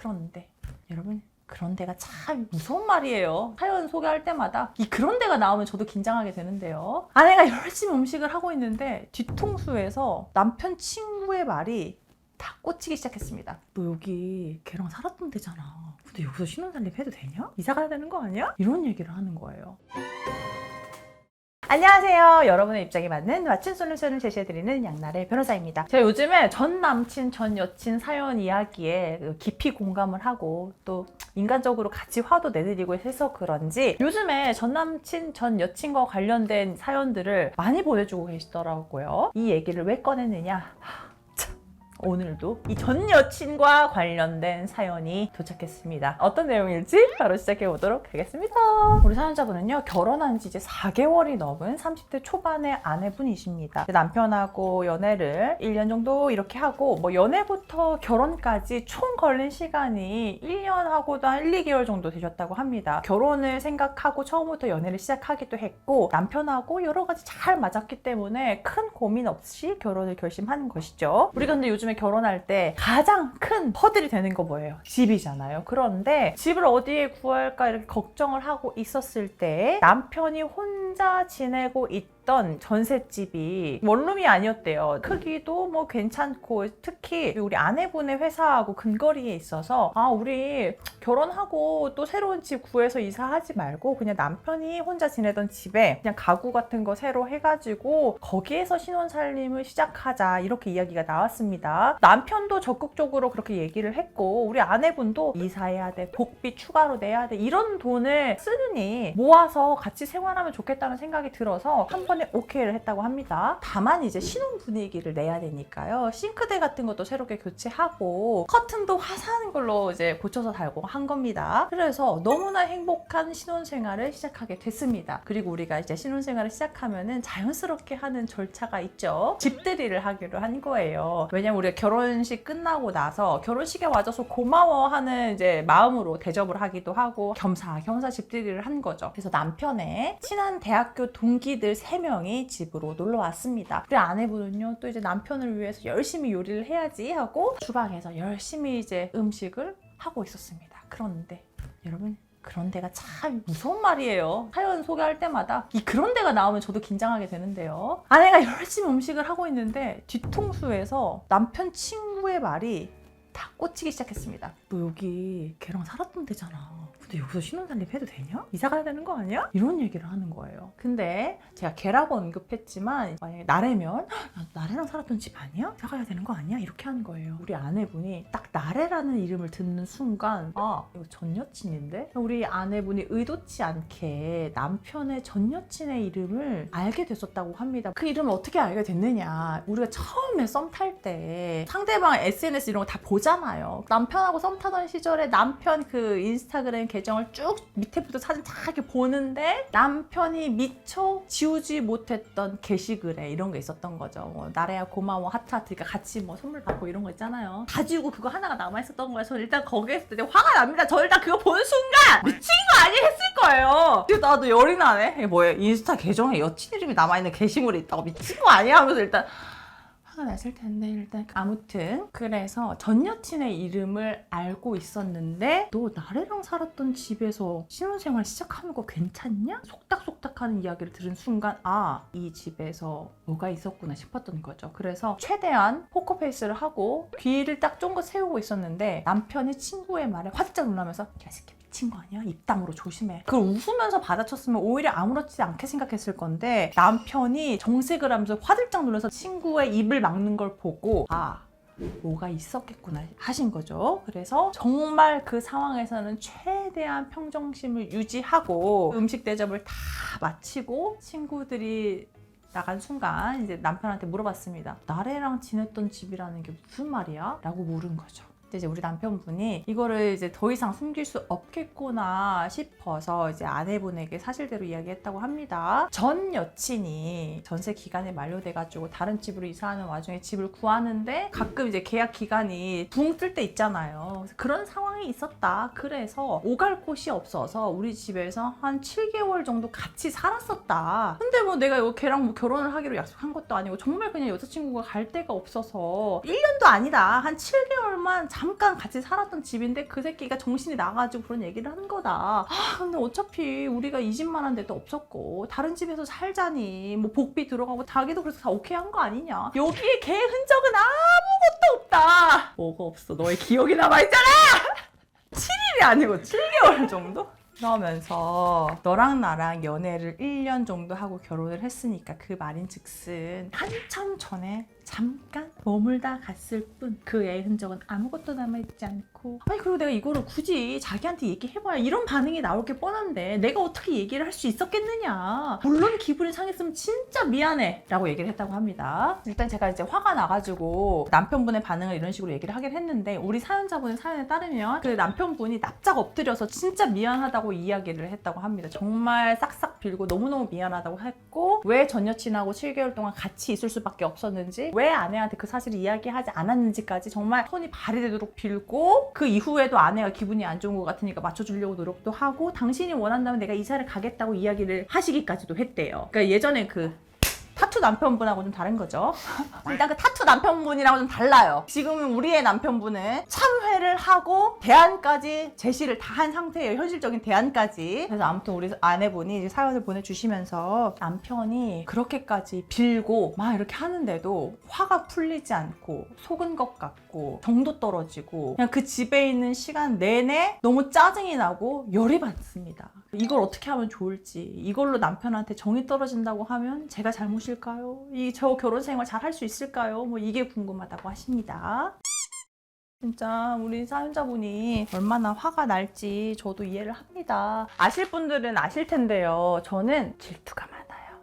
그런데 여러분, 그런데가 참 무서운 말이에요. 사연 소개할 때마다 이 그런데가 나오면 저도 긴장하게 되는데요. 아내가 열심히 음식을 하고 있는데 뒤통수에서 남편 친구의 말이 다 꽂히기 시작했습니다. 너 여기 걔랑 살았던 데잖아. 근데 여기서 신혼살림 해도 되냐? 이사 가야 되는 거 아니야? 이런 얘기를 하는 거예요. 안녕하세요. 여러분의 입장에 맞는 맞춤 솔루션을 제시해드리는 양나래 변호사입니다. 제가 요즘에 전 남친, 전 여친 사연 이야기에 깊이 공감을 하고 또 인간적으로 같이 화도 내드리고 해서 그런지 요즘에 전 남친, 전 여친과 관련된 사연들을 많이 보내주고 계시더라고요. 이 얘기를 왜 꺼냈느냐? 오늘도 이 전 여친과 관련된 사연이 도착했습니다. 어떤 내용일지 바로 시작해 보도록 하겠습니다. 우리 사연자분은요, 결혼한 지 이제 4개월이 넘은 30대 초반의 아내분이십니다. 남편하고 연애를 1년 정도 이렇게 하고, 연애부터 결혼까지 총 걸린 시간이 1년하고도 한 1, 2개월 정도 되셨다고 합니다. 결혼을 생각하고 처음부터 연애를 시작하기도 했고, 남편하고 여러 가지 잘 맞았기 때문에 큰 고민 없이 결혼을 결심하는 것이죠. 우리가 근데 요즘에 결혼할 때 가장 큰 허들이 되는 거 뭐예요? 집이잖아요. 그런데 집을 어디에 구할까 이렇게 걱정을 하고 있었을 때 남편이 혼자 지내고 있던 전셋집이 원룸이 아니었대요. 크기도 괜찮고, 특히 우리 아내분의 회사하고 근거리에 있어서 우리 결혼하고 또 새로운 집 구해서 이사하지 말고 그냥 남편이 혼자 지내던 집에 그냥 가구 같은 거 새로 해가지고 거기에서 신혼살림을 시작하자, 이렇게 이야기가 나왔습니다. 남편도 적극적으로 그렇게 얘기를 했고, 우리 아내분도 이사해야 돼, 복비 추가로 내야 돼, 이런 돈을 쓰느니 모아서 같이 생활하면 좋겠다는 생각이 들어서 한 번에 오케이를 했다고 합니다. 다만 이제 신혼 분위기를 내야 되니까요, 싱크대 같은 것도 새롭게 교체하고 커튼도 화사한 걸로 이제 고쳐서 달고 한 겁니다. 그래서 너무나 행복한 신혼생활을 시작하게 됐습니다. 그리고 우리가 이제 신혼생활을 시작하면은 자연스럽게 하는 절차가 있죠. 집들이를 하기로 한 거예요. 왜냐면 우리가 결혼식 끝나고 나서 결혼식에 와줘서 고마워하는 이제 마음으로 대접을 하기도 하고 겸사겸사 집들이를 한 거죠. 그래서 남편의 친한 대학교 동기들 3명이 집으로 놀러 왔습니다. 우리 아내분은요, 또 이제 남편을 위해서 열심히 요리를 해야지 하고 주방에서 열심히 이제 음식을 하고 있었습니다. 그런데 여러분, 그런데가 참 무서운 말이에요. 사연 소개할 때마다 이 그런데가 나오면 저도 긴장하게 되는데요. 아내가 열심히 음식을 하고 있는데 뒤통수에서 남편 친구의 말이 다 꽂히기 시작했습니다. 너 여기 걔랑 살았던 데잖아. 근데 여기서 신혼살림 해도 되냐? 이사 가야 되는 거 아니야? 이런 얘기를 하는 거예요. 근데 제가 걔라고 언급했지만 만약에 나래면 나래랑 살았던 집 아니야? 이사 가야 되는 거 아니야? 이렇게 하는 거예요. 우리 아내분이 딱 나래라는 이름을 듣는 순간 이거 전 여친인데? 우리 아내분이 의도치 않게 남편의 전 여친의 이름을 알게 됐었다고 합니다. 그 이름을 어떻게 알게 됐느냐? 우리가 처음에 썸 탈 때 상대방 SNS 이런 거 다 보잖아요. 남편하고 썸 타던 시절에 남편 그 인스타그램 계정을 쭉 밑에부터 사진 다 이렇게 보는데 남편이 미처 지우지 못했던 게시글에 이런 게 있었던 거죠. 나래야 고마워 하트, 그러니까 같이 선물 받고 이런 거 있잖아요. 다 지우고 그거 하나가 남아있었던 거예요. 저 일단 거기에 있을 때 화가 납니다. 저 일단 그거 보는 순간 미친 거 아니야 했을 거예요. 그래서 나도 열이 나네. 이게 뭐예요? 인스타 계정에 여친 이름이 남아있는 게시물이 있다고 미친 거 아니야 하면서 일단 화가 났을 텐데, 일단 아무튼 그래서 전 여친의 이름을 알고 있었는데 너 나래랑 살았던 집에서 신혼생활 시작하는 거 괜찮냐? 속닥속닥하는 이야기를 들은 순간 이 집에서 뭐가 있었구나 싶었던 거죠. 그래서 최대한 포커페이스를 하고 귀를 딱 쫑긋 세우고 있었는데 남편이 친구의 말에 화들짝 놀라면서 야 새끼 미친 거 아니야? 입담으로 조심해. 그걸 웃으면서 받아쳤으면 오히려 아무렇지 않게 생각했을 건데 남편이 정색을 하면서 화들짝 놀라서 친구의 입을 막는 걸 보고 뭐가 있었겠구나 하신 거죠. 그래서 정말 그 상황에서는 최대한 평정심을 유지하고 음식 대접을 다 마치고 친구들이 나간 순간 이제 남편한테 물어봤습니다. 나래랑 지냈던 집이라는 게 무슨 말이야? 라고 물은 거죠. 이제 우리 남편분이 이거를 이제 더 이상 숨길 수 없겠구나 싶어서 이제 아내분에게 사실대로 이야기했다고 합니다. 전 여친이 전세 기간이 만료돼가지고 다른 집으로 이사하는 와중에 집을 구하는데 가끔 이제 계약 기간이 붕 뜰 때 있잖아요. 그래서 그런 상황이 있었다. 그래서 오갈 곳이 없어서 우리 집에서 한 7개월 정도 같이 살았었다. 근데 내가 걔랑 결혼을 하기로 약속한 것도 아니고 정말 그냥 여자친구가 갈 데가 없어서 1년도 아니다. 한 7개월만 잠깐 같이 살았던 집인데 그 새끼가 정신이 나가지고 그런 얘기를 하는 거다. 근데 어차피 우리가 이 집만 한 데도 없었고 다른 집에서 살자니 뭐 복비 들어가고 자기도 그래서 다 오케이 한 거 아니냐. 여기에 걔 흔적은 아무것도 없다. 뭐가 없어. 너의 기억이 남아있잖아. 7일이 아니고 7개월 정도? 그러면서 너랑 나랑 연애를 1년 정도 하고 결혼을 했으니까 그 말인즉슨 한참 전에 잠깐 머물다 갔을 뿐 그 애의 흔적은 아무것도 남아있지 않고 아니 그리고 내가 이거를 굳이 자기한테 얘기해봐야 이런 반응이 나올 게 뻔한데 내가 어떻게 얘기를 할 수 있었겠느냐. 물론 기분이 상했으면 진짜 미안해 라고 얘기를 했다고 합니다. 일단 제가 이제 화가 나가지고 남편분의 반응을 이런 식으로 얘기를 하긴 했는데 우리 사연자분의 사연에 따르면 그 남편분이 납작 엎드려서 진짜 미안하다고 이야기를 했다고 합니다. 정말 싹싹 빌고 너무너무 미안하다고 했고 왜 전 여친하고 7개월 동안 같이 있을 수밖에 없었는지 왜 아내한테 그 사실을 이야기하지 않았는지까지 정말 손이 발이 되도록 빌고 그 이후에도 아내가 기분이 안 좋은 것 같으니까 맞춰주려고 노력도 하고 당신이 원한다면 내가 이사를 가겠다고 이야기를 하시기까지도 했대요. 그러니까 예전에 그 타투 남편분하고 좀 다른 거죠. 일단 그 타투 남편분이랑은 좀 달라요. 지금은 우리의 남편분은 참회를 하고 대안까지 제시를 다 한 상태예요. 현실적인 대안까지. 그래서 아무튼 우리 아내분이 이제 사연을 보내주시면서 남편이 그렇게까지 빌고 막 이렇게 하는데도 화가 풀리지 않고 속은 것 같고 정도 떨어지고 그냥 그 집에 있는 시간 내내 너무 짜증이 나고 열이 받습니다. 이걸 어떻게 하면 좋을지, 이걸로 남편한테 정이 떨어진다고 하면 제가 잘못일까요? 저 결혼 생활 잘 할 수 있을까요? 뭐 이게 궁금하다고 하십니다. 진짜 우리 사연자분이 얼마나 화가 날지 저도 이해를 합니다. 아실 분들은 아실 텐데요. 저는 질투가 많아요.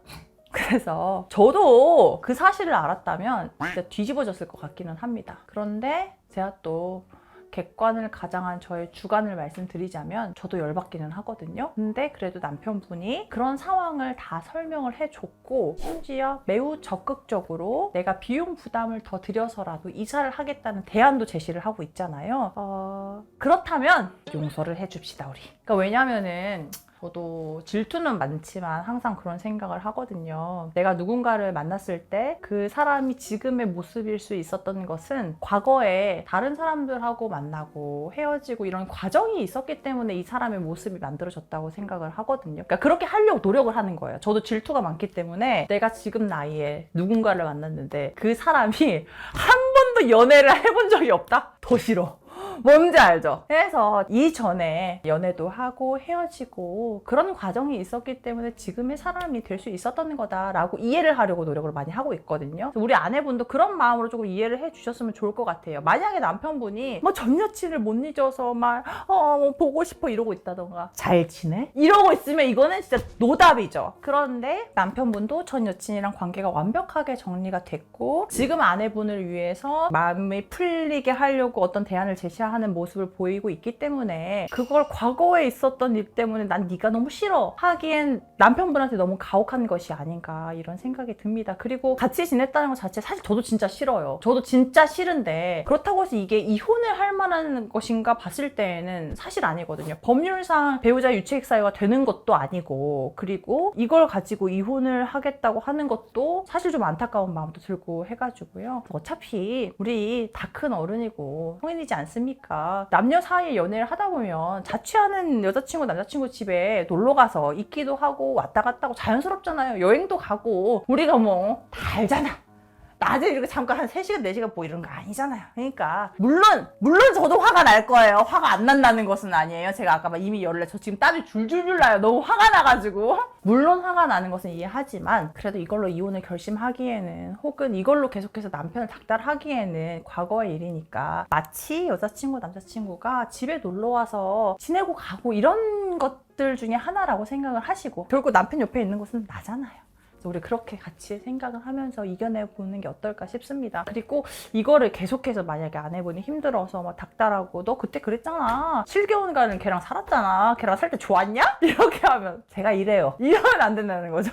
그래서 저도 그 사실을 알았다면 진짜 뒤집어졌을 것 같기는 합니다. 그런데 제가 또 객관을 가장한 저의 주관을 말씀드리자면 저도 열받기는 하거든요. 근데 그래도 남편분이 그런 상황을 다 설명을 해줬고 심지어 매우 적극적으로 내가 비용 부담을 더 들여서라도 이사를 하겠다는 대안도 제시를 하고 있잖아요. 그렇다면 용서를 해줍시다 우리. 그러니까 왜냐면은 저도 질투는 많지만 항상 그런 생각을 하거든요. 내가 누군가를 만났을 때 그 사람이 지금의 모습일 수 있었던 것은 과거에 다른 사람들하고 만나고 헤어지고 이런 과정이 있었기 때문에 이 사람의 모습이 만들어졌다고 생각을 하거든요. 그러니까 그렇게 하려고 노력을 하는 거예요. 저도 질투가 많기 때문에 내가 지금 나이에 누군가를 만났는데 그 사람이 한 번도 연애를 해본 적이 없다? 더 싫어. 뭔지 알죠? 그래서 이전에 연애도 하고 헤어지고 그런 과정이 있었기 때문에 지금의 사람이 될 수 있었던 거다라고 이해를 하려고 노력을 많이 하고 있거든요. 우리 아내분도 그런 마음으로 조금 이해를 해주셨으면 좋을 것 같아요. 만약에 남편분이 뭐 전 여친을 못 잊어서 막 뭐 보고 싶어 이러고 있다던가 잘 지내? 이러고 있으면 이거는 진짜 노답이죠. 그런데 남편분도 전 여친이랑 관계가 완벽하게 정리가 됐고 지금 아내분을 위해서 마음이 풀리게 하려고 어떤 대안을 제시하는 모습을 보이고 있기 때문에 그걸 과거에 있었던 일 때문에 난 네가 너무 싫어 하기엔 남편분한테 너무 가혹한 것이 아닌가 이런 생각이 듭니다. 그리고 같이 지냈다는 것 자체 사실 저도 진짜 싫어요. 저도 진짜 싫은데 그렇다고 해서 이게 이혼을 할 만한 것인가 봤을 때에는 사실 아니거든요. 법률상 배우자 유책 사유가 되는 것도 아니고 그리고 이걸 가지고 이혼을 하겠다고 하는 것도 사실 좀 안타까운 마음도 들고 해가지고요. 어차피 우리 다 큰 어른이고 성인이지 않습니까? 남녀 사이에 연애를 하다 보면 자취하는 여자친구 남자친구 집에 놀러가서 있기도 하고 왔다 갔다 하고 자연스럽잖아요. 여행도 가고 우리가 뭐 다 알잖아. 낮에 이렇게 잠깐 한 3시간 4시간 뭐 이런 거 아니잖아요. 그러니까 물론 저도 화가 날 거예요. 화가 안 난다는 것은 아니에요. 제가 아까 막 이미 열을 저 지금 땀이 줄줄줄 나요. 너무 화가 나가지고. 물론 화가 나는 것은 이해하지만 그래도 이걸로 이혼을 결심하기에는 혹은 이걸로 계속해서 남편을 닥달하기에는 과거의 일이니까 마치 여자친구 남자친구가 집에 놀러와서 지내고 가고 이런 것들 중에 하나라고 생각을 하시고 결국 남편 옆에 있는 것은 나잖아요. 우리 그렇게 같이 생각을 하면서 이겨내보는 게 어떨까 싶습니다. 그리고 이거를 계속해서 만약에 아내분이 힘들어서 막 닥달하고 너 그때 그랬잖아. 7개월간은 걔랑 살았잖아. 걔랑 살 때 좋았냐? 이렇게 하면 제가 이래요. 이러면 안 된다는 거죠.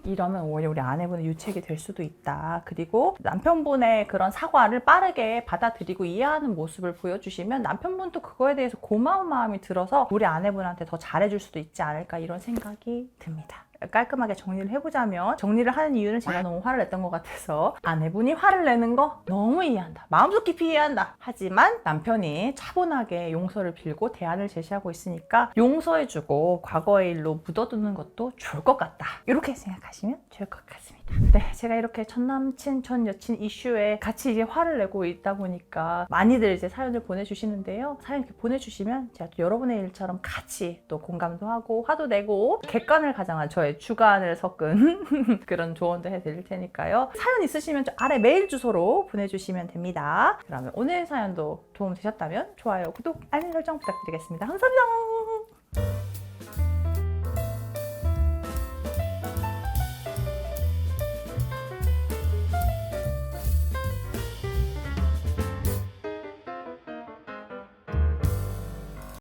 이러면 오히려 우리 아내분의 유책이 될 수도 있다. 그리고 남편분의 그런 사과를 빠르게 받아들이고 이해하는 모습을 보여주시면 남편분도 그거에 대해서 고마운 마음이 들어서 우리 아내분한테 더 잘해줄 수도 있지 않을까 이런 생각이 듭니다. 깔끔하게 정리를 해보자면, 정리를 하는 이유는 제가 너무 화를 냈던 것 같아서 아내분이 화를 내는 거 너무 이해한다, 마음속 깊이 이해한다. 하지만 남편이 차분하게 용서를 빌고 대안을 제시하고 있으니까 용서해주고 과거의 일로 묻어두는 것도 좋을 것 같다, 이렇게 생각하시면 좋을 것 같습니다. 네, 제가 이렇게 전 남친 전 여친 이슈에 같이 이제 화를 내고 있다 보니까 많이들 이제 사연을 보내주시는데요. 사연 이렇게 보내주시면 제가 또 여러분의 일처럼 같이 또 공감도 하고 화도 내고 객관을 가장한 저의 주관을 섞은 그런 조언도 해드릴 테니까요. 사연 있으시면 저 아래 메일 주소로 보내주시면 됩니다. 그러면 오늘 사연도 도움 되셨다면 좋아요, 구독, 알림 설정 부탁드리겠습니다. 감사합니다.